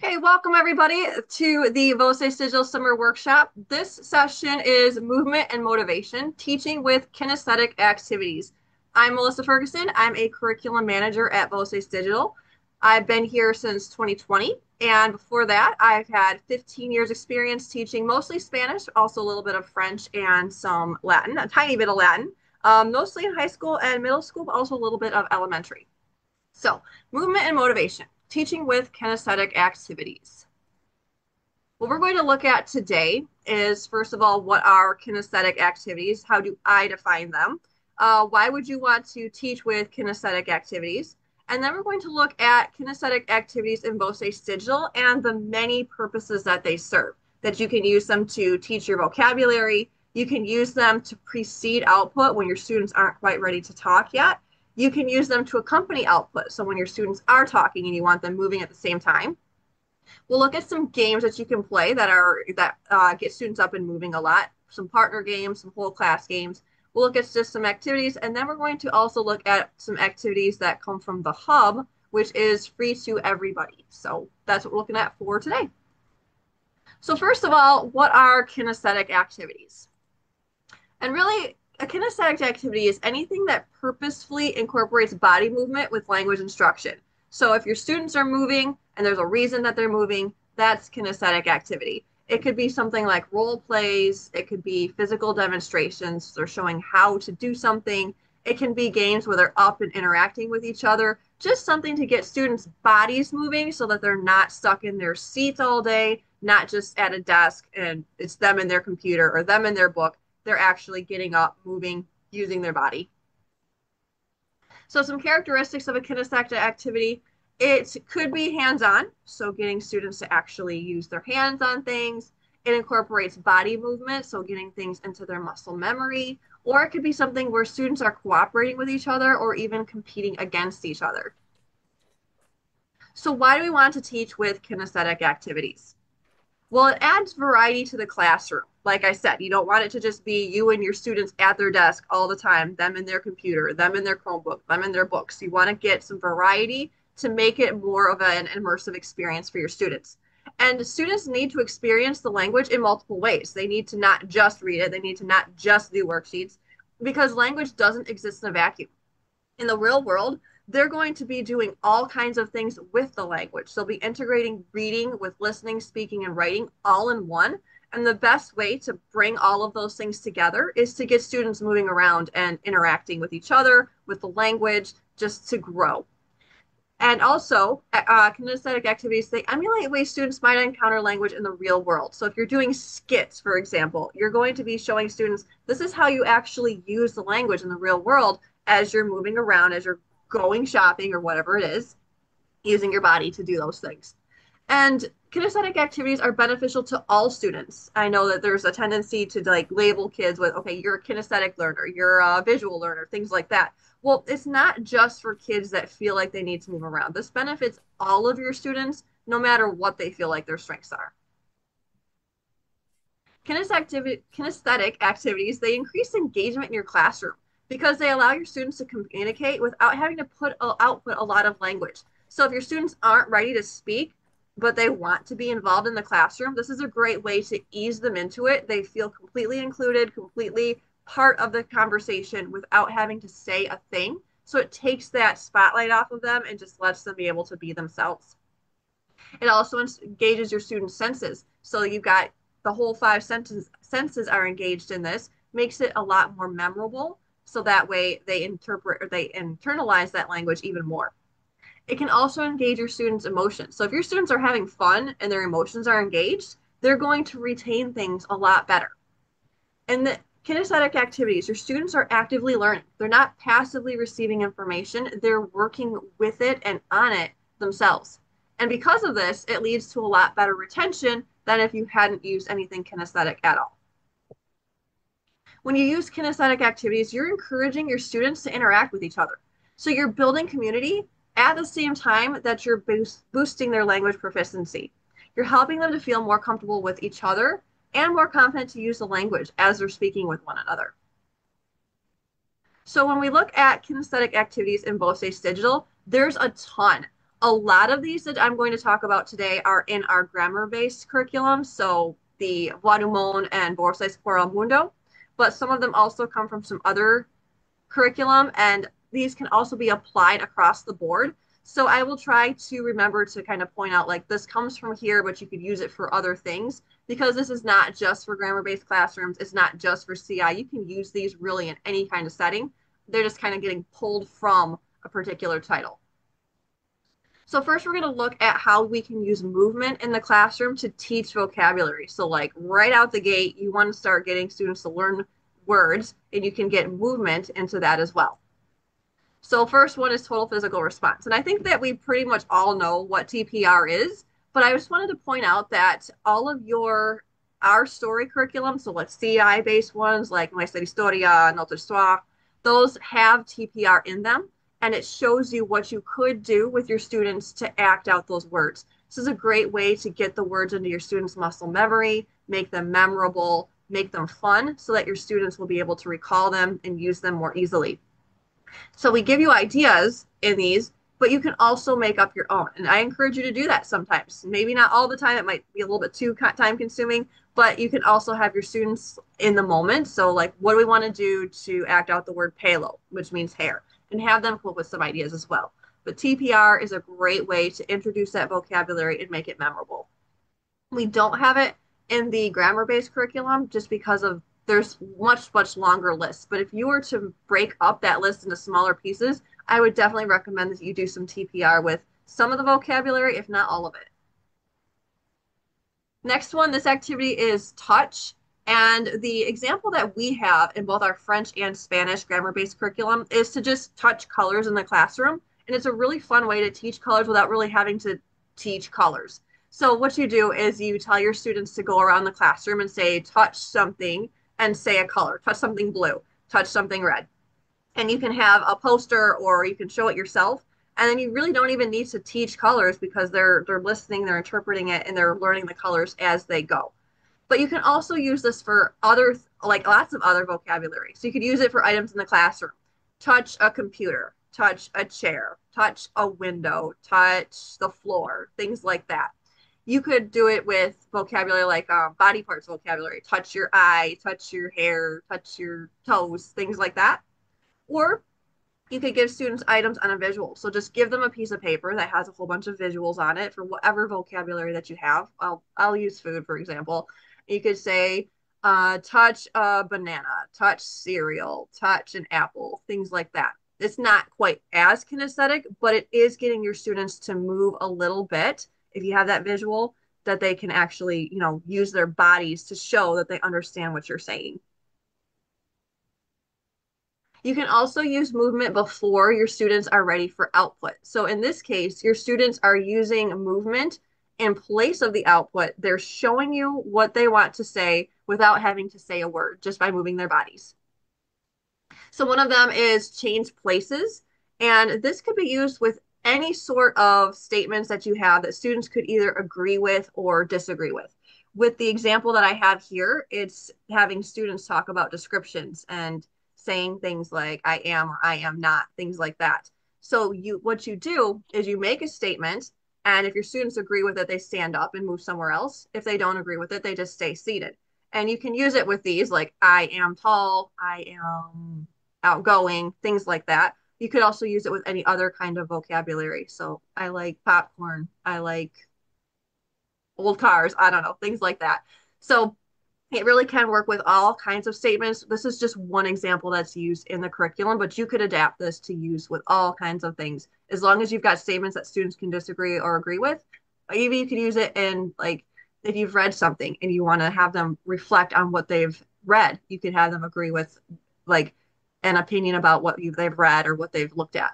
Okay, welcome everybody to the Voces Digital Summer Workshop. This session is movement and motivation, teaching with kinesthetic activities. I'm Melissa Ferguson. I'm a curriculum manager at Voces Digital. I've been here since 2020, and before that, I've had 15 years experience teaching mostly Spanish, also a little bit of French and some Latin, a tiny bit of Latin, mostly in high school and middle school, but also a little bit of elementary. So, movement and motivation, teaching with kinesthetic activities. What we're going to look at today is, first of all, what are kinesthetic activities? How do I define them? Why would you want to teach with kinesthetic activities? And then we're going to look at kinesthetic activities in Voces Digital and the many purposes that they serve. That you can use them to teach your vocabulary. You can use them to precede output when your students aren't quite ready to talk yet. You can use them to accompany output. So when your students are talking and you want them moving at the same time. We'll look at some games that you can play that get students up and moving a lot. Some partner games, some whole class games. We'll look at just some activities, and then we're going to also look at some activities that come from the hub, which is free to everybody. So that's what we're looking at for today. So first of all, what are kinesthetic activities? And really, a kinesthetic activity is anything that purposefully incorporates body movement with language instruction. So if your students are moving and there's a reason that they're moving, that's kinesthetic activity. It could be something like role plays. It could be physical demonstrations. They're showing how to do something. It can be games where they're up and interacting with each other. Just something to get students' bodies moving so that they're not stuck in their seats all day, not just at a desk and it's them and their computer or them and their book. They're actually getting up, moving, using their body. So some characteristics of a kinesthetic activity, it could be hands-on, so getting students to actually use their hands on things. It incorporates body movement, so getting things into their muscle memory, or it could be something where students are cooperating with each other or even competing against each other. So why do we want to teach with kinesthetic activities? Well, it adds variety to the classroom. Like I said, you don't want it to just be you and your students at their desk all the time, them in their computer, them in their Chromebook, them in their books. You want to get some variety to make it more of an immersive experience for your students. And students need to experience the language in multiple ways. They need to not just read it, they need to not just do worksheets because language doesn't exist in a vacuum. In the real world, they're going to be doing all kinds of things with the language. They'll be integrating reading with listening, speaking, and writing all in one. And the best way to bring all of those things together is to get students moving around and interacting with each other, with the language, just to grow. And also, kinesthetic activities, they emulate ways students might encounter language in the real world. So if you're doing skits, for example, you're going to be showing students this is how you actually use the language in the real world as you're moving around, as you're going shopping or whatever it is, using your body to do those things. And kinesthetic activities are beneficial to all students. I know that there's a tendency to like label kids with, okay, you're a kinesthetic learner, you're a visual learner, things like that. Well, it's not just for kids that feel like they need to move around. This benefits all of your students, no matter what they feel like their strengths are. Kinesthetic activities, they increase engagement in your classroom because they allow your students to communicate without having to output a lot of language. So if your students aren't ready to speak, but they want to be involved in the classroom, this is a great way to ease them into it. They feel completely included, completely part of the conversation without having to say a thing. So it takes that spotlight off of them and just lets them be able to be themselves. It also engages your students' senses. So you've got the whole five senses are engaged in this, makes it a lot more memorable. So that way they interpret or they internalize that language even more. It can also engage your students' emotions. So if your students are having fun and their emotions are engaged, they're going to retain things a lot better. And the kinesthetic activities, your students are actively learning. They're not passively receiving information. They're working with it and on it themselves. And because of this, it leads to a lot better retention than if you hadn't used anything kinesthetic at all. When you use kinesthetic activities, you're encouraging your students to interact with each other. So you're building community at the same time that you're boosting their language proficiency. You're helping them to feel more comfortable with each other and more confident to use the language as they're speaking with one another. So when we look at kinesthetic activities in Voces Digital, there's a ton. A lot of these that I'm going to talk about today are in our grammar-based curriculum, so the Guadumon and Borses por el Mundo, but some of them also come from some other curriculum, and these can also be applied across the board. So I will try to remember to kind of point out like this comes from here, but you could use it for other things because this is not just for grammar-based classrooms. It's not just for CI. You can use these really in any kind of setting. They're just kind of getting pulled from a particular title. So first we're going to look at how we can use movement in the classroom to teach vocabulary. So like right out the gate, you want to start getting students to learn words and you can get movement into that as well. So first one is total physical response. And I think that we pretty much all know what TPR is, but I just wanted to point out that all of our story curriculum, so like CI based ones like Nuestra Historia, Notre Histoire, those have TPR in them. And it shows you what you could do with your students to act out those words. This is a great way to get the words into your students' muscle memory, make them memorable, make them fun so that your students will be able to recall them and use them more easily. So we give you ideas in these, but you can also make up your own. And I encourage you to do that sometimes. Maybe not all the time. It might be a little bit too time consuming, but you can also have your students in the moment. So like, what do we want to do to act out the word pelo, which means hair, and have them come up with some ideas as well. But TPR is a great way to introduce that vocabulary and make it memorable. We don't have it in the grammar-based curriculum just because of there's much longer lists. But if you were to break up that list into smaller pieces, I would definitely recommend that you do some TPR with some of the vocabulary, if not all of it. Next one, this activity is touch. And the example that we have in both our French and Spanish grammar-based curriculum is to just touch colors in the classroom. And it's a really fun way to teach colors without really having to teach colors. So what you do is you tell your students to go around the classroom and say, touch something and say a color, touch something blue, touch something red. And you can have a poster or you can show it yourself. And then you really don't even need to teach colors because they're listening, they're interpreting it, and they're learning the colors as they go. But you can also use this for other, like lots of other vocabulary. So you could use it for items in the classroom. Touch a computer, touch a chair, touch a window, touch the floor, things like that. You could do it with vocabulary like body parts vocabulary, touch your eye, touch your hair, touch your toes, things like that. Or you could give students items on a visual. So just give them a piece of paper that has a whole bunch of visuals on it for whatever vocabulary that you have. I'll use food, for example. You could say, touch a banana, touch cereal, touch an apple, things like that. It's not quite as kinesthetic, but it is getting your students to move a little bit. If you have that visual, that they can actually, use their bodies to show that they understand what you're saying. You can also use movement before your students are ready for output. So in this case, your students are using movement in place of the output. They're showing you what they want to say without having to say a word, just by moving their bodies. So one of them is change places. And this could be used with any sort of statements that you have that students could either agree with or disagree with. With the example that I have here, it's having students talk about descriptions and saying things like I am or I am not, things like that. So what you do is you make a statement, and if your students agree with it, they stand up and move somewhere else. If they don't agree with it, they just stay seated. And you can use it with these like I am tall, I am outgoing, things like that. You could also use it with any other kind of vocabulary. So I like popcorn, I like old cars, I don't know, things like that. So it really can work with all kinds of statements. This is just one example that's used in the curriculum, but you could adapt this to use with all kinds of things. As long as you've got statements that students can disagree or agree with, maybe you could use it in like if you've read something and you want to have them reflect on what they've read, you could have them agree with like an opinion about what they've read or what they've looked at.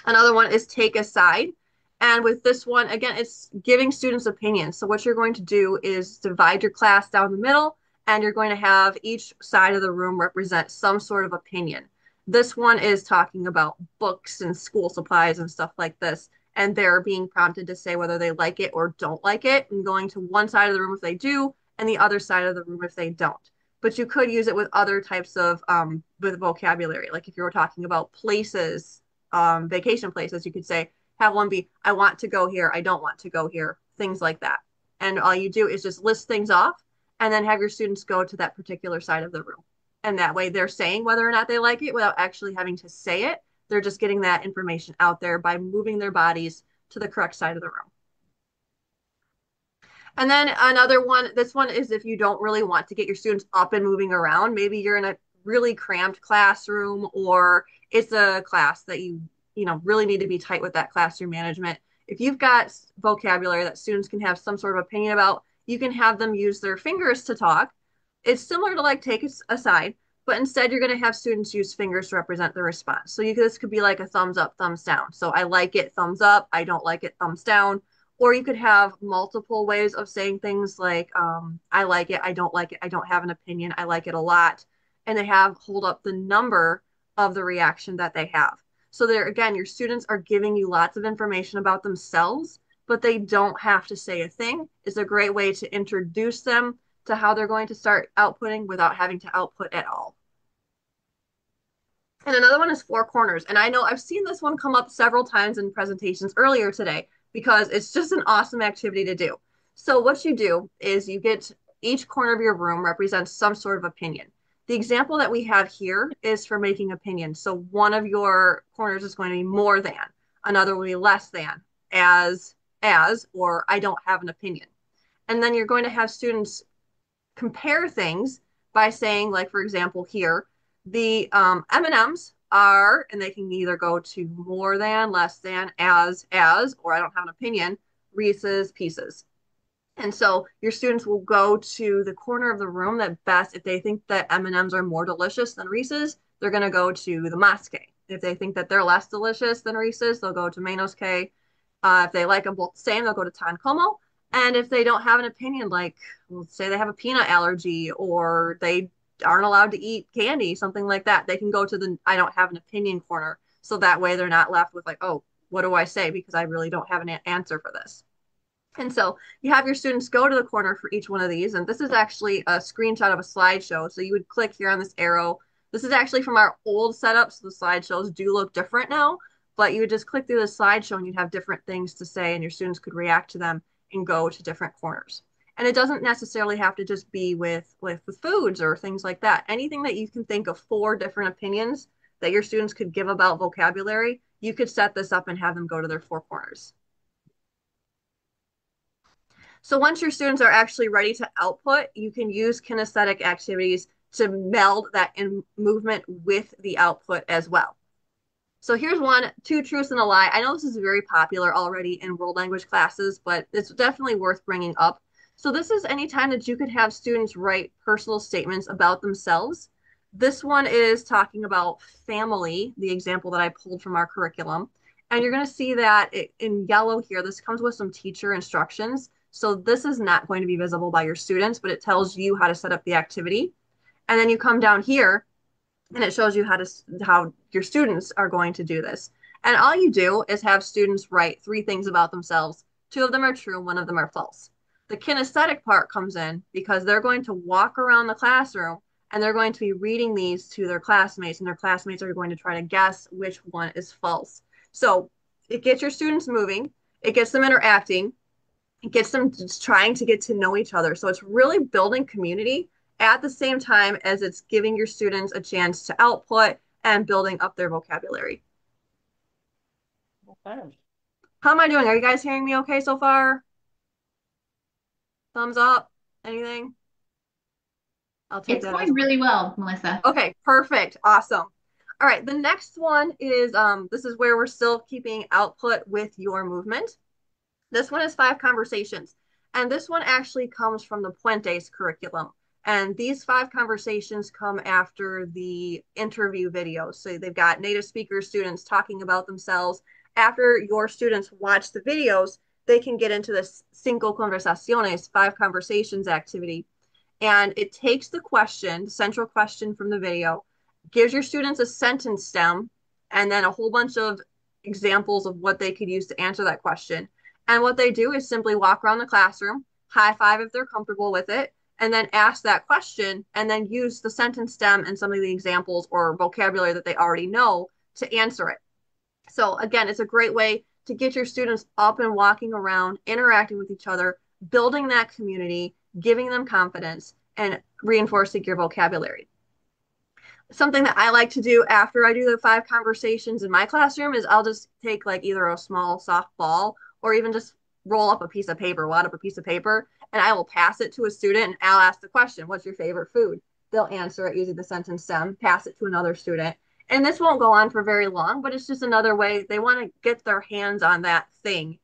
Another one is take a side. And with this one, again, it's giving students opinions. So what you're going to do is divide your class down the middle, and you're going to have each side of the room represent some sort of opinion. This one is talking about books and school supplies and stuff like this. And they're being prompted to say whether they like it or don't like it, and going to one side of the room if they do, and the other side of the room if they don't. But you could use it with other types of with vocabulary. Like if you were talking about places, vacation places, you could say, have one be, I want to go here, I don't want to go here, things like that. And all you do is just list things off and then have your students go to that particular side of the room. And that way they're saying whether or not they like it without actually having to say it. They're just getting that information out there by moving their bodies to the correct side of the room. And then another one, this one is if you don't really want to get your students up and moving around. Maybe you're in a really cramped classroom, or it's a class that you really need to be tight with that classroom management. If you've got vocabulary that students can have some sort of opinion about, you can have them use their fingers to talk. It's similar to like take it aside, but instead you're going to have students use fingers to represent the response. So this could be like a thumbs up, thumbs down. So I like it, thumbs up. I don't like it, thumbs down. Or you could have multiple ways of saying things like, I like it, I don't like it, I don't have an opinion, I like it a lot. And they have hold up the number of the reaction that they have. So there, again, your students are giving you lots of information about themselves, but they don't have to say a thing. It's a great way to introduce them to how they're going to start outputting without having to output at all. And another one is four corners. And I know I've seen this one come up several times in presentations earlier today because it's just an awesome activity to do. So what you do is you get each corner of your room represents some sort of opinion. The example that we have here is for making opinions. So one of your corners is going to be more than, another will be less than, as, or I don't have an opinion. And then you're going to have students compare things by saying, like, for example, here, the M&Ms are, and they can either go to more than, less than, as, or I don't have an opinion, Reese's Pieces. And so your students will go to the corner of the room that best, if they think that M&Ms are more delicious than Reese's, they're going to go to the Masque. If they think that they're less delicious than Reese's, they'll go to Menos K. If they like them both the same, they'll go to Tan Como. And if they don't have an opinion, like let's say they have a peanut allergy or they aren't allowed to eat candy, something like that, they can go to the I don't have an opinion corner. So that way they're not left with like, oh, what do I say? Because I really don't have an answer for this. And so you have your students go to the corner for each one of these. And this is actually a screenshot of a slideshow. So you would click here on this arrow. This is actually from our old setup. So the slideshows do look different now, but you would just click through the slideshow and you'd have different things to say and your students could react to them and go to different corners. And it doesn't necessarily have to just be with foods or things like that. Anything that you can think of four different opinions that your students could give about vocabulary, you could set this up and have them go to their four corners. So once your students are actually ready to output, you can use kinesthetic activities to meld that in movement with the output as well. So here's one, two truths and a lie. I know this is very popular already in world language classes, but it's definitely worth bringing up. So this is any time that you could have students write personal statements about themselves. This one is talking about family, the example that I pulled from our curriculum. And you're going to see that in yellow here, this comes with some teacher instructions. So this is not going to be visible by your students, but it tells you how to set up the activity. And then you come down here and it shows you how your students are going to do this. And all you do is have students write three things about themselves. Two of them are true, one of them are false. The kinesthetic part comes in because they're going to walk around the classroom and they're going to be reading these to their classmates, and their classmates are going to try to guess which one is false. So it gets your students moving, it gets them interacting, it gets them just trying to get to know each other. So it's really building community at the same time as it's giving your students a chance to output and building up their vocabulary. Okay. How am I doing? Are you guys hearing me okay so far? Thumbs up? Anything? I'll take It's that as going one. really well, Melissa. Okay, perfect. Awesome. All right, the next one is this is where we're still keeping output with your movement. This one is five conversations. And this one actually comes from the Puentes curriculum. And these five conversations come after the interview videos. So they've got native speaker students talking about themselves. After your students watch the videos, they can get into this cinco conversaciones, five conversations activity. And it takes the question, the central question from the video, gives your students a sentence stem, and then a whole bunch of examples of what they could use to answer that question. And what they do is simply walk around the classroom, high five if they're comfortable with it, and then ask that question, and then use the sentence stem and some of the examples or vocabulary that they already know to answer it. So again, it's a great way to get your students up and walking around, interacting with each other, building that community, giving them confidence, and reinforcing your vocabulary. Something that I like to do after I do the 5 conversations in my classroom is I'll just take like either a small soft ball or even just roll up a piece of paper, wad up a piece of paper, and I will pass it to a student and I'll ask the question, what's your favorite food? They'll answer it using the sentence stem, pass it to another student. And this won't go on for very long, but it's just another way they want to get their hands on that thing.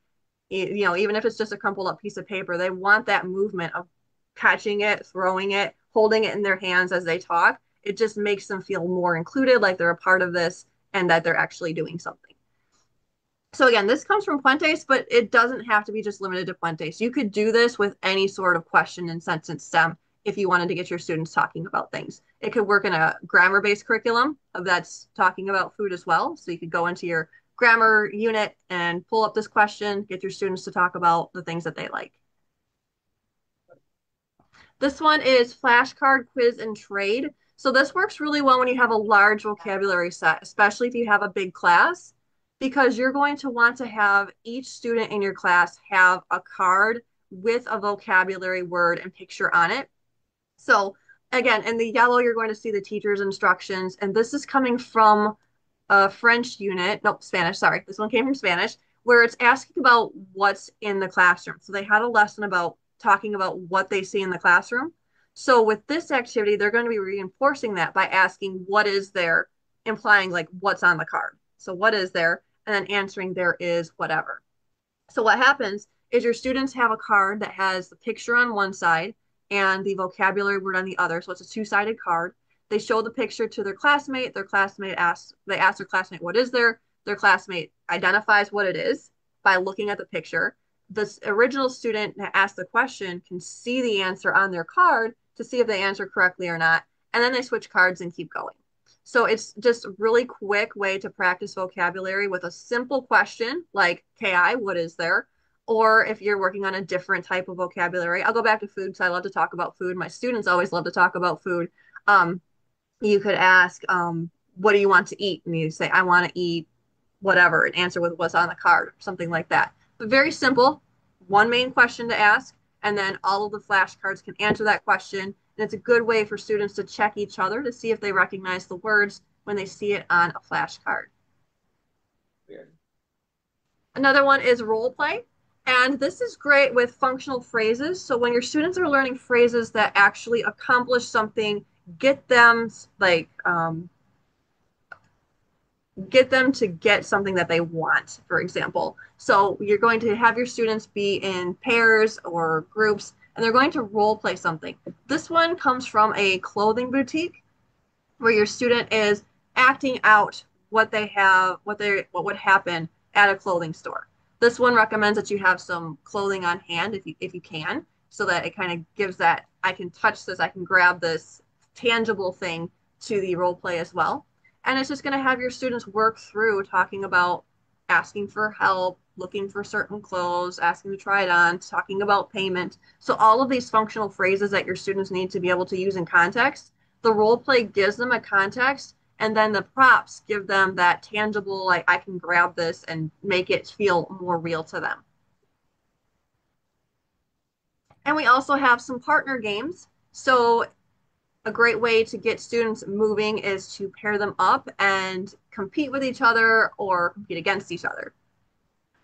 Even if it's just a crumpled up piece of paper, they want that movement of catching it, throwing it, holding it in their hands as they talk. It just makes them feel more included, like they're a part of this and that they're actually doing something. So again, this comes from Puentes, but it doesn't have to be just limited to Puentes. You could do this with any sort of question and sentence stem if you wanted to get your students talking about things. It could work in a grammar-based curriculum that's talking about food as well. So you could go into your grammar unit and pull up this question, get your students to talk about the things that they like. This one is flashcard, quiz, and trade. So this works really well when you have a large vocabulary set, especially if you have a big class, because you're going to want to have each student in your class have a card with a vocabulary word and picture on it. So again, in the yellow, you're going to see the teacher's instructions, and this is coming from a French unit, nope, Spanish, sorry. This one came from Spanish, where it's asking about what's in the classroom. So they had a lesson about talking about what they see in the classroom. So with this activity, they're going to be reinforcing that by asking what is there, implying like what's on the card. So what is there, and then answering there is whatever. So what happens is your students have a card that has the picture on one side and the vocabulary word on the other. So it's a two-sided card. They show the picture to their classmate. They ask their classmate, what is there? Their classmate identifies what it is by looking at the picture. The original student that asked the question can see the answer on their card to see if they answer correctly or not. And then they switch cards and keep going. So it's just a really quick way to practice vocabulary with a simple question like KI, what is there? Or if you're working on a different type of vocabulary, I'll go back to food because I love to talk about food. My students always love to talk about food. Um, you could ask, what do you want to eat? And you say, I want to eat whatever, and answer with what's on the card, or something like that. But very simple, one main question to ask, and then all of the flashcards can answer that question. And it's a good way for students to check each other to see if they recognize the words when they see it on a flashcard. Weird. Another one is role play. And this is great with functional phrases. So when your students are learning phrases that actually accomplish something, get them like get them to get something that they want, for example. So you're going to have your students be in pairs or groups, and they're going to role play something. This one comes from a clothing boutique where your student is acting out what they have, what would happen at a clothing store. This one recommends that you have some clothing on hand if you can, so that it kind of gives that I can touch this, I can grab this tangible thing to the role play as well. And it's just going to have your students work through talking about asking for help, looking for certain clothes, asking to try it on, talking about payment. So all of these functional phrases that your students need to be able to use in context, the role play gives them a context, and then the props give them that tangible, like I can grab this and make it feel more real to them. And we also have some partner games. So a great way to get students moving is to pair them up and compete with each other or compete against each other.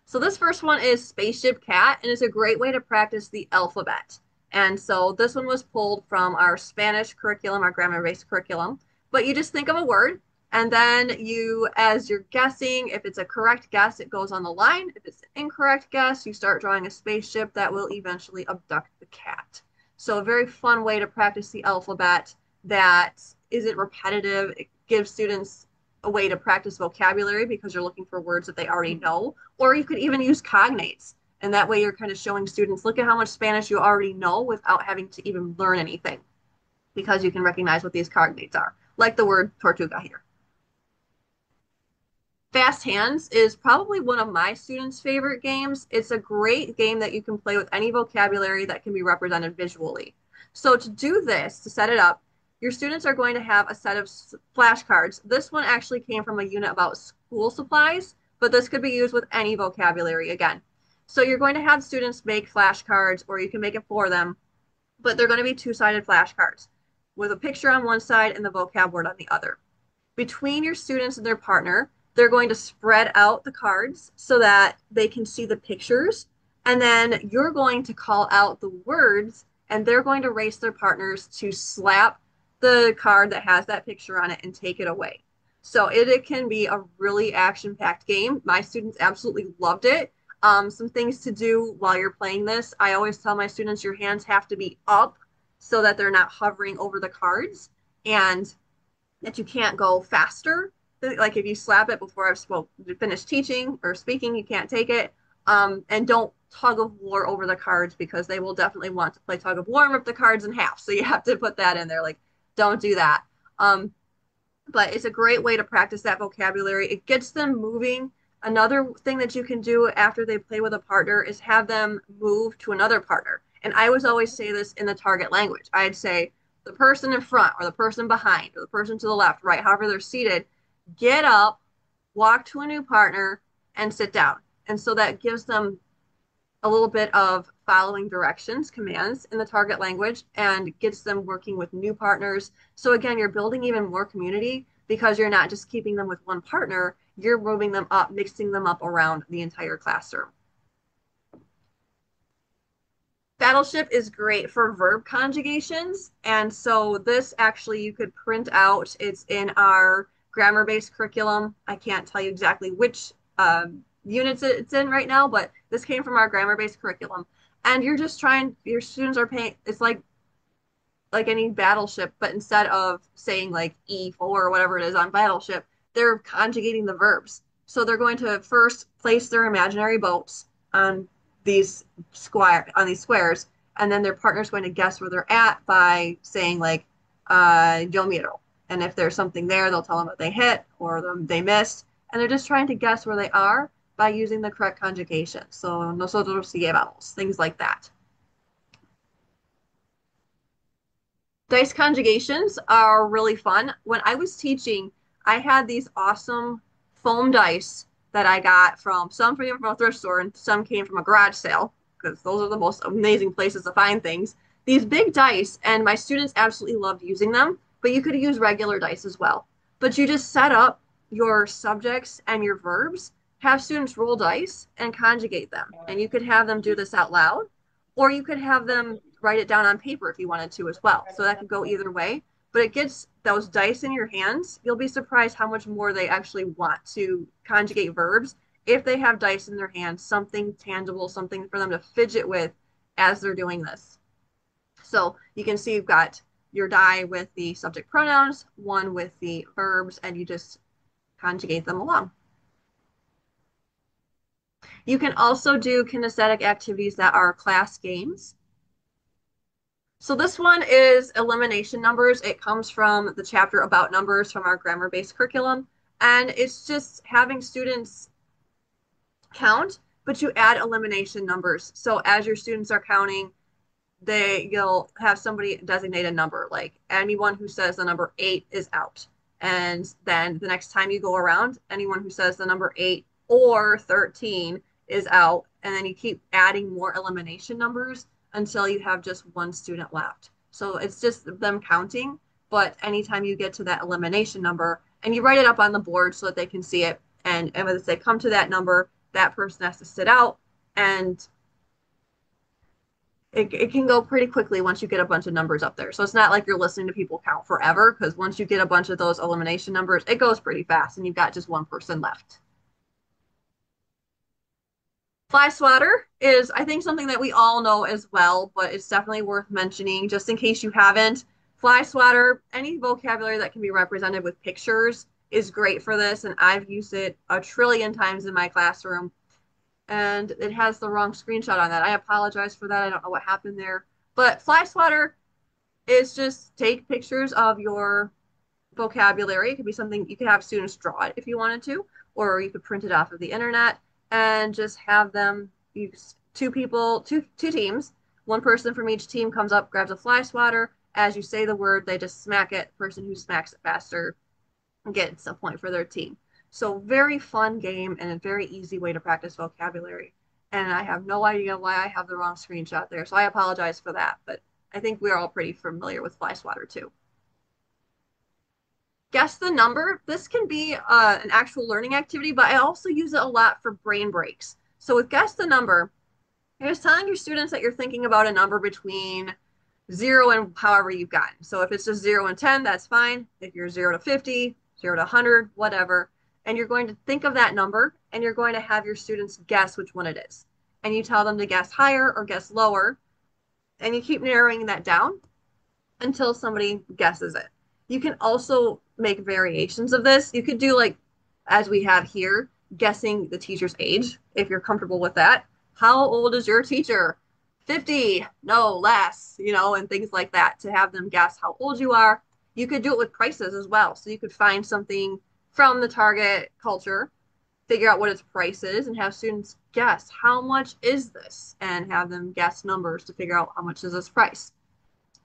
So this first one is Spaceship Cat, and it's a great way to practice the alphabet. And so this one was pulled from our Spanish curriculum, our grammar-based curriculum. But you just think of a word, and then you, as you're guessing, if it's a correct guess, it goes on the line. If it's an incorrect guess, you start drawing a spaceship that will eventually abduct the cat. So a very fun way to practice the alphabet that isn't repetitive. It gives students a way to practice vocabulary because you're looking for words that they already know. Or you could even use cognates. And that way you're kind of showing students, look at how much Spanish you already know without having to even learn anything, because you can recognize what these cognates are, like the word tortuga here. Fast Hands is probably one of my students' favorite games. It's a great game that you can play with any vocabulary that can be represented visually. So to do this, to set it up, your students are going to have a set of flashcards. This one actually came from a unit about school supplies, but this could be used with any vocabulary again. So you're going to have students make flashcards, or you can make it for them, but they're going to be two-sided flashcards with a picture on one side and the vocab word on the other. Between your students and their partner, they're going to spread out the cards so that they can see the pictures. And then you're going to call out the words, and they're going to race their partners to slap the card that has that picture on it and take it away. So it can be a really action-packed game. My students absolutely loved it. Some things to do while you're playing this. I always tell my students your hands have to be up so that they're not hovering over the cards, and that you can't go faster. Like if you slap it before I've finished teaching or speaking, you can't take it. And don't tug of war over the cards, because they will definitely want to play tug of war and rip the cards in half. So you have to put that in there. Like, don't do that. But it's a great way to practice that vocabulary. It gets them moving. Another thing that you can do after they play with a partner is have them move to another partner. And I would always say this in the target language. I'd say the person in front, or the person behind, or the person to the left, right, however they're seated, get up, walk to a new partner, and sit down. And so that gives them a little bit of following directions, commands in the target language, and gets them working with new partners. So again, you're building even more community, because you're not just keeping them with one partner, you're moving them up, mixing them up around the entire classroom. Battleship is great for verb conjugations. And so this actually you could print out. It's in our grammar-based curriculum. I can't tell you exactly which units it's in right now, but this came from our grammar-based curriculum. And you're just trying, your students are paying, it's like any battleship, but instead of saying like E4 or whatever it is on battleship, they're conjugating the verbs. So they're going to first place their imaginary boats on these squares, and then their partner's going to guess where they're at by saying like yo miro. And if there's something there, they'll tell them what they hit or they missed. And they're just trying to guess where they are by using the correct conjugation. So nosotros llevamos, things like that. Dice conjugations are really fun. When I was teaching, I had these awesome foam dice that I got from a thrift store, and some came from a garage sale, because those are the most amazing places to find things. These big dice, and my students absolutely loved using them, but you could use regular dice as well. But you just set up your subjects and your verbs, have students roll dice and conjugate them. And you could have them do this out loud, or you could have them write it down on paper if you wanted to as well. So that could go either way, but it gets those dice in your hands. You'll be surprised how much more they actually want to conjugate verbs if they have dice in their hands, something tangible, something for them to fidget with as they're doing this. So you can see you've got your die with the subject pronouns, one with the verbs, and you just conjugate them along. You can also do kinesthetic activities that are class games. So this one is elimination numbers. It comes from the chapter about numbers from our grammar-based curriculum. And it's just having students count, but you add elimination numbers. So as your students are counting, you'll have somebody designate a number, like anyone who says the number 8 is out. And then the next time you go around, anyone who says the number 8 or 13 is out. And then you keep adding more elimination numbers until you have just one student left. So it's just them counting, but anytime you get to that elimination number, and you write it up on the board so that they can see it, and as they come to that number, that person has to sit out, and it can go pretty quickly once you get a bunch of numbers up there. So it's not like you're listening to people count forever, because once you get a bunch of those elimination numbers, it goes pretty fast, and you've got just one person left. Fly swatter is, I think, something that we all know as well, but it's definitely worth mentioning just in case you haven't. Fly swatter, any vocabulary that can be represented with pictures is great for this, and I've used it a trillion times in my classroom. And it has the wrong screenshot on that. I apologize for that. I don't know what happened there. But fly swatter is just take pictures of your vocabulary. It could be something, you could have students draw it if you wanted to, or you could print it off of the internet and just have them use two teams. One person from each team comes up, grabs a fly swatter. As you say the word, they just smack it. The person who smacks it faster gets a point for their team. So very fun game and a very easy way to practice vocabulary. And I have no idea why I have the wrong screenshot there. So I apologize for that, but I think we're all pretty familiar with fly swatter too. Guess the number. This can be an actual learning activity, but I also use it a lot for brain breaks. So with guess the number, you're just telling your students that you're thinking about a number between 0 and however you've gotten. So if it's just 0 and 10, that's fine. If you're 0 to 50, 0 to 100, whatever. And you're going to think of that number and you're going to have your students guess which one it is. And you tell them to guess higher or guess lower. And you keep narrowing that down until somebody guesses it. You can also make variations of this. You could do like, as we have here, guessing the teacher's age, if you're comfortable with that. How old is your teacher? 50, no, less, and things like that to have them guess how old you are. You could do it with prices as well. So you could find something from the target culture, figure out what its price is, and have students guess how much is this and have them guess numbers to figure out how much is this price.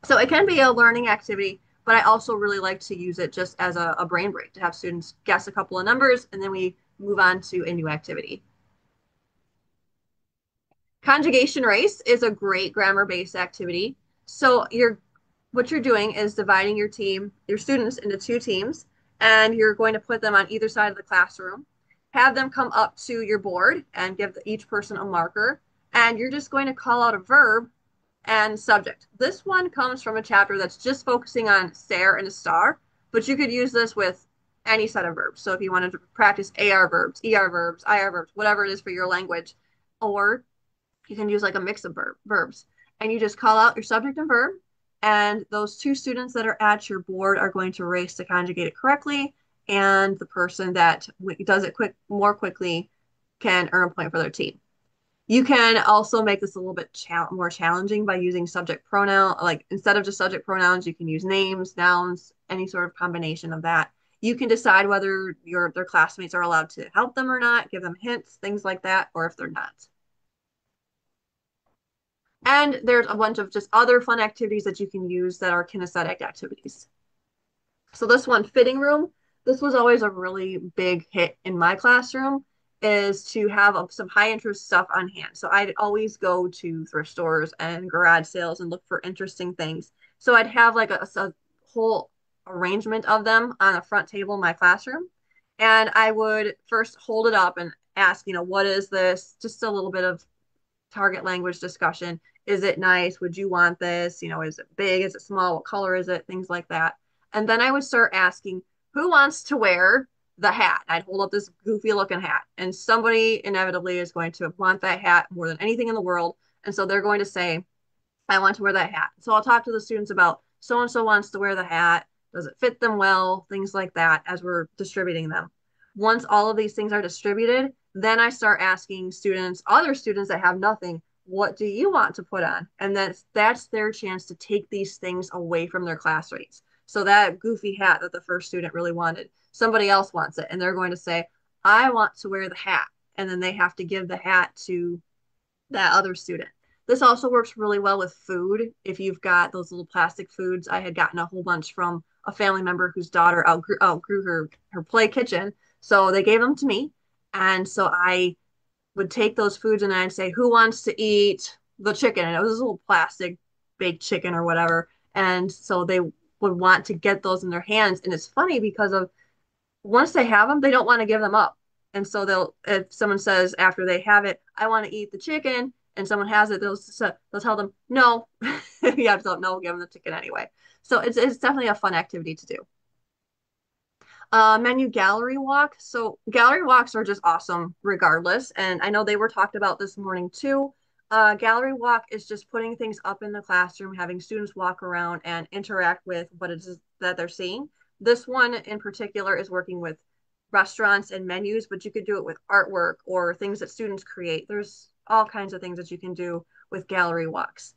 So it can be a learning activity, but I also really like to use it just as a brain break to have students guess a couple of numbers and then we move on to a new activity. Conjugation race is a great grammar-based activity. So what you're doing is dividing your students into two teams, and you're going to put them on either side of the classroom, have them come up to your board and give each person a marker, and you're just going to call out a verb and subject. This one comes from a chapter that's just focusing on stare and a star, but you could use this with any set of verbs. So if you wanted to practice AR verbs, ER verbs, IR verbs, whatever it is for your language, or you can use like a mix of verbs. And you just call out your subject and verb, and those two students that are at your board are going to race to conjugate it correctly, and the person that does it more quickly can earn a point for their team. You can also make this a little bit more challenging by using subject pronoun. Like instead of just subject pronouns, you can use names, nouns, any sort of combination of that. You can decide whether their classmates are allowed to help them or not, give them hints, things like that, or if they're not. And there's a bunch of just other fun activities that you can use that are kinesthetic activities. So this one, fitting room, this was always a really big hit in my classroom, is to have some high interest stuff on hand. So I'd always go to thrift stores and garage sales and look for interesting things. So I'd have like a whole arrangement of them on a front table in my classroom. And I would first hold it up and ask, what is this? Just a little bit of target language discussion. Is it nice? Would you want this? Is it big? Is it small? What color is it? Things like that. And then I would start asking, who wants to wear the hat? I'd hold up this goofy looking hat, and somebody inevitably is going to want that hat more than anything in the world. And so they're going to say, I want to wear that hat. So I'll talk to the students about so and so wants to wear the hat. Does it fit them well? Things like that as we're distributing them. Once all of these things are distributed, then I start asking other students that have nothing, what do you want to put on? And that's their chance to take these things away from their classmates. So that goofy hat that the first student really wanted, somebody else wants it. And they're going to say, I want to wear the hat. And then they have to give the hat to that other student. This also works really well with food. If you've got those little plastic foods, I had gotten a whole bunch from a family member whose daughter outgrew her play kitchen. So they gave them to me. And so I would take those foods and I'd say, who wants to eat the chicken? And it was a little plastic baked chicken or whatever. And so they would want to get those in their hands. And it's funny because of once they have them, they don't want to give them up. And so if someone says after they have it, I want to eat the chicken, and someone has it, they'll tell them, no, you have to tell them, no, give them the chicken anyway. So it's definitely a fun activity to do. Menu gallery walk. So gallery walks are just awesome regardless. And I know they were talked about this morning too. Gallery walk is just putting things up in the classroom, having students walk around and interact with what it is that they're seeing. This one in particular is working with restaurants and menus, but you could do it with artwork or things that students create. There's all kinds of things that you can do with gallery walks.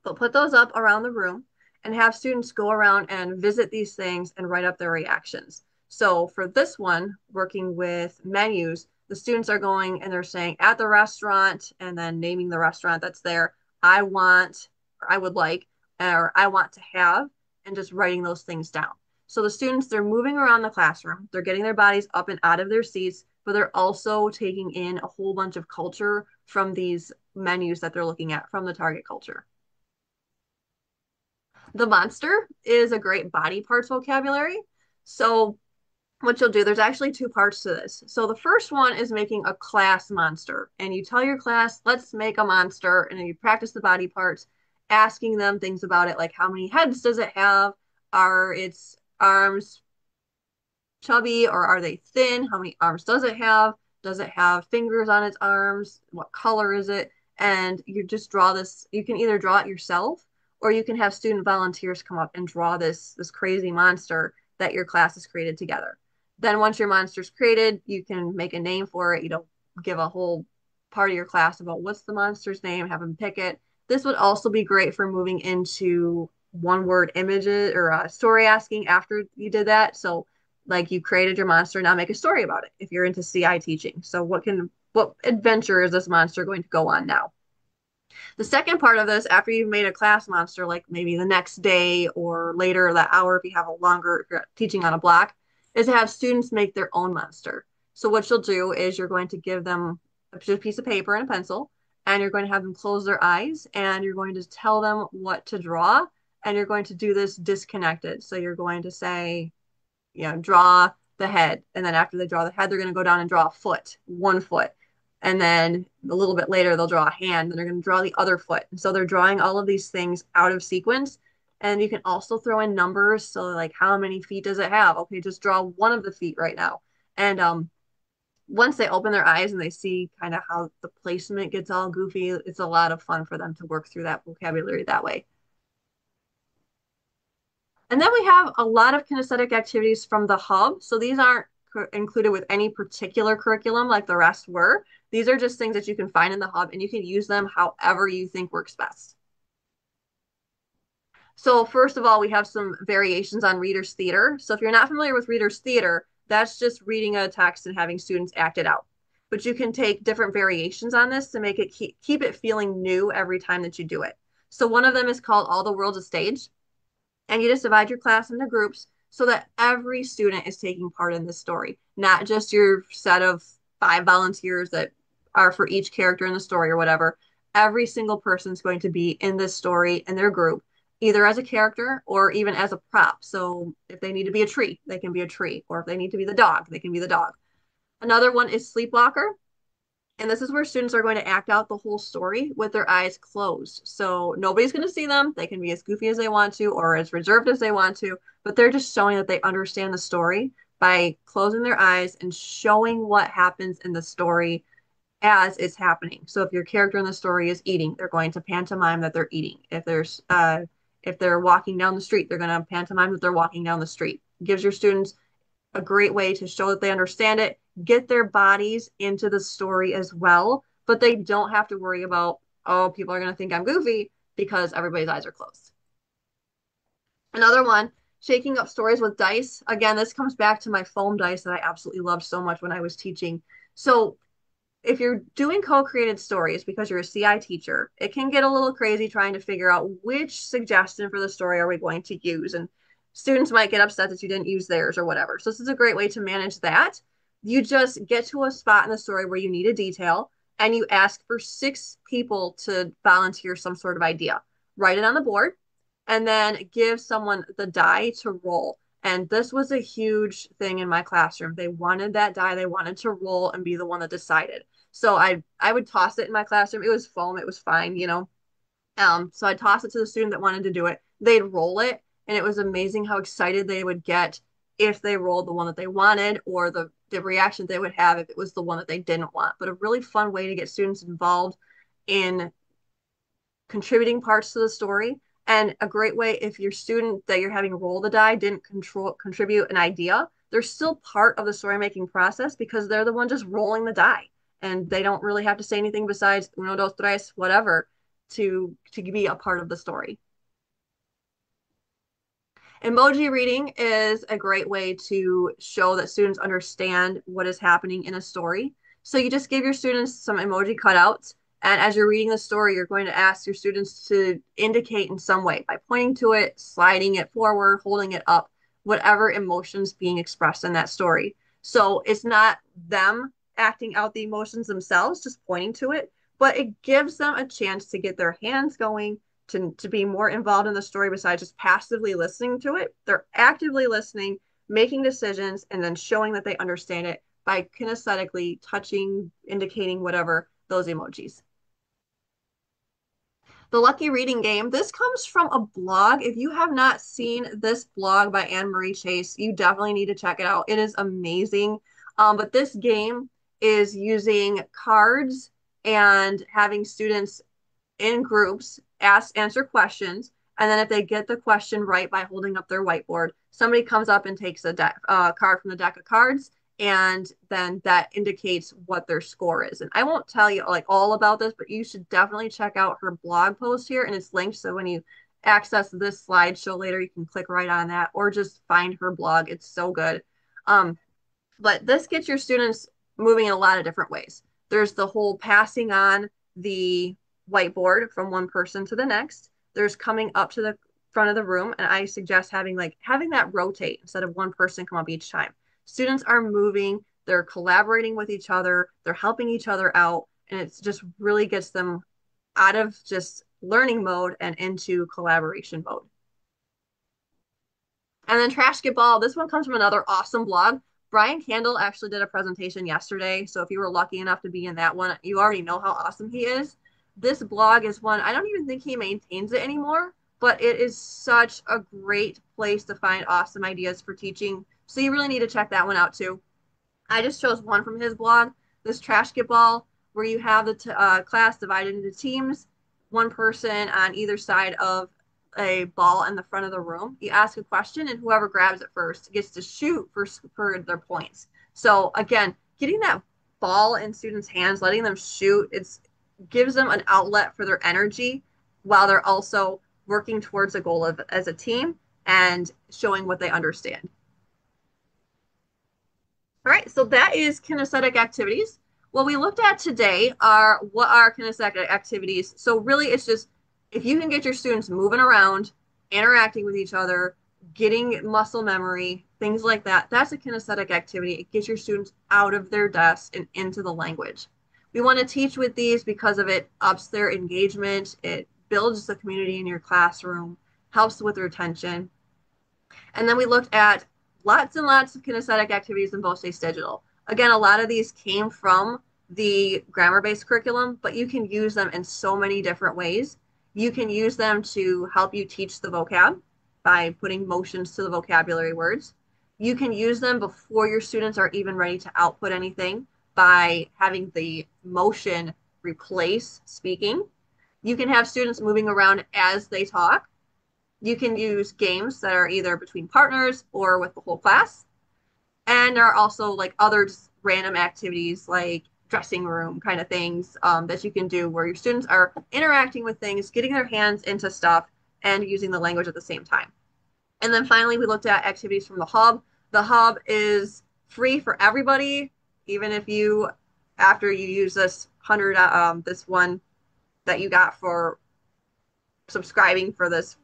But put those up around the room and have students go around and visit these things and write up their reactions. So for this one, working with menus, the students are going and they're saying at the restaurant and then naming the restaurant that's there, I want, or I would like, or I want to have, and just writing those things down. So the students, they're moving around the classroom, they're getting their bodies up and out of their seats, but they're also taking in a whole bunch of culture from these menus that they're looking at from the target culture. The monster is a great body parts vocabulary. So what you'll do, there's actually two parts to this. So the first one is making a class monster. And you tell your class, let's make a monster. And then you practice the body parts, asking them things about it, like how many heads does it have? Are its arms chubby or are they thin? How many arms does it have? Does it have fingers on its arms? What color is it? And you just draw this. You can either draw it yourself or you can have student volunteers come up and draw this crazy monster that your class has created together. Then once your monster's created, you can make a name for it. You don't give a whole part of your class about what's the monster's name, have them pick it. This would also be great for moving into one word images or story asking after you did that. So like you created your monster, now make a story about it if you're into CI teaching. So what adventure is this monster going to go on now? The second part of this, after you've made a class monster, like maybe the next day or later that hour, if you have a longer, if you're teaching on a block, is to have students make their own monster. So what you'll do is you're going to give them a piece of paper and a pencil, and you're going to have them close their eyes, and you're going to tell them what to draw, and you're going to do this disconnected. So you're going to say, draw the head. And then after they draw the head, they're going to go down and draw a foot, 1 foot. And then a little bit later, they'll draw a hand and they're going to draw the other foot. And so they're drawing all of these things out of sequence. And you can also throw in numbers. So, like, how many feet does it have? Okay, just draw one of the feet right now. And once they open their eyes and they see kind of how the placement gets all goofy, it's a lot of fun for them to work through that vocabulary that way. And then we have a lot of kinesthetic activities from the hub. So these aren't included with any particular curriculum like the rest were. These are just things that you can find in the hub and you can use them however you think works best. So first of all, we have some variations on reader's theater. So if you're not familiar with reader's theater, that's just reading a text and having students act it out. But you can take different variations on this to make it keep it feeling new every time that you do it. So one of them is called All the World's a Stage. And you just divide your class into groups so that every student is taking part in this story, not just your set of 5 volunteers that are for each character in the story or whatever. Every single person is going to be in this story in their group, either as a character or even as a prop. So if they need to be a tree, they can be a tree, or if they need to be the dog, they can be the dog. Another one is Sleepwalker. And this is where students are going to act out the whole story with their eyes closed. So nobody's going to see them. They can be as goofy as they want to or as reserved as they want to, but they're just showing that they understand the story by closing their eyes and showing what happens in the story as it's happening. So if your character in the story is eating, they're going to pantomime that they're eating. If they're walking down the street, they're going to pantomime that they're walking down the street. It gives your students a great way to show that they understand it, get their bodies into the story as well, but they don't have to worry about, oh, people are going to think I'm goofy because everybody's eyes are closed. Another one, shaking up stories with dice. Again, this comes back to my foam dice that I absolutely loved so much when I was teaching. So if you're doing co-created stories because you're a CI teacher, it can get a little crazy trying to figure out which suggestion for the story are we going to use. And students might get upset that you didn't use theirs or whatever. So this is a great way to manage that. You just get to a spot in the story where you need a detail and you ask for 6 people to volunteer some sort of idea. Write it on the board and then give someone the die to roll. And this was a huge thing in my classroom. They wanted that die. They wanted to roll and be the one that decided. So I would toss it in my classroom. It was foam. It was fine. So I'd toss it to the student that wanted to do it. They'd roll it, and it was amazing how excited they would get if they rolled the one that they wanted or the reaction they would have if it was the one that they didn't want. But a really fun way to get students involved in contributing parts to the story. And a great way if your student that you're having roll the die didn't contribute an idea, they're still part of the story making process because they're the one just rolling the die. And they don't really have to say anything besides uno, dos, tres, whatever, to be a part of the story. Emoji reading is a great way to show that students understand what is happening in a story. So you just give your students some emoji cutouts, and as you're reading the story, you're going to ask your students to indicate in some way by pointing to it, sliding it forward, holding it up, whatever emotions being expressed in that story. So it's not them acting out the emotions themselves, just pointing to it, but it gives them a chance to get their hands going, to be more involved in the story besides just passively listening to it. They're actively listening, making decisions, and then showing that they understand it by kinesthetically touching, indicating whatever those emojis. The Lucky Reading Game. This comes from a blog. If you have not seen this blog by Anne Marie Chase, you definitely need to check it out. It is amazing. But this game is using cards and having students in groups answer questions. And then if they get the question right by holding up their whiteboard, somebody comes up and takes a card from the deck of cards, and then that indicates what their score is. And I won't tell you like all about this, but you should definitely check out her blog post here, and it's linked. So when you access this slideshow later, you can click right on that or just find her blog. It's so good. Um, but this gets your students moving in a lot of different ways. There's the whole passing on the whiteboard from one person to the next. There's coming up to the front of the room, and I suggest having that rotate instead of one person come up each time. Students are moving, they're collaborating with each other, they're helping each other out, and it just really gets them out of just learning mode and into collaboration mode. And then Trash Get Ball, this one comes from another awesome blog. Brian Candle actually did a presentation yesterday. So if you were lucky enough to be in that one, you already know how awesome he is. This blog is one, I don't even think he maintains it anymore, but it is such a great place to find awesome ideas for teaching. So you really need to check that one out too. I just chose one from his blog, this Trash Get Ball, where you have the class divided into teams, one person on either side of a ball in the front of the room. You ask a question, and whoever grabs it first gets to shoot for their points. So again, getting that ball in students' hands, letting them shoot, it gives them an outlet for their energy while they're also working towards a goal as a team and showing what they understand. All right, so that is kinesthetic activities. What we looked at today are what are kinesthetic activities. So really it's just if you can get your students moving around, interacting with each other, getting muscle memory, things like that, that's a kinesthetic activity. It gets your students out of their desk and into the language. We want to teach with these because of it ups their engagement, it builds the community in your classroom, helps with retention. And then we looked at lots and lots of kinesthetic activities in VOCE's Digital. Again, a lot of these came from the grammar-based curriculum, but you can use them in so many different ways. You can use them to help you teach the vocab by putting motions to the vocabulary words. You can use them before your students are even ready to output anything by having the motion replace speaking. You can have students moving around as they talk. You can use games that are either between partners or with the whole class. And there are also like other just random activities like dressing room kind of things that you can do where your students are interacting with things, getting their hands into stuff, and using the language at the same time. And then finally, we looked at activities from the Hub. The Hub is free for everybody, even if you, after you use this this one that you got for subscribing for this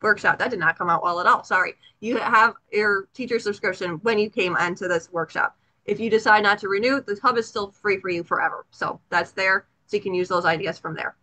workshop. That did not come out well at all. Sorry. You have your teacher subscription when you came onto this workshop. If you decide not to renew, the hub is still free for you forever. So that's there. So you can use those ideas from there.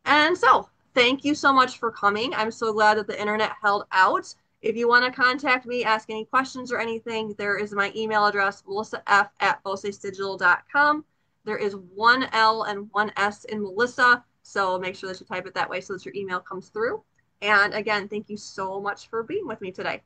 And so thank you so much for coming. I'm so glad that the internet held out. If you want to contact me, ask any questions or anything, there is my email address, melissaf@vocesdigital.com. There is one L and one S in Melissa. So make sure that you type it that way so that your email comes through. And again, thank you so much for being with me today.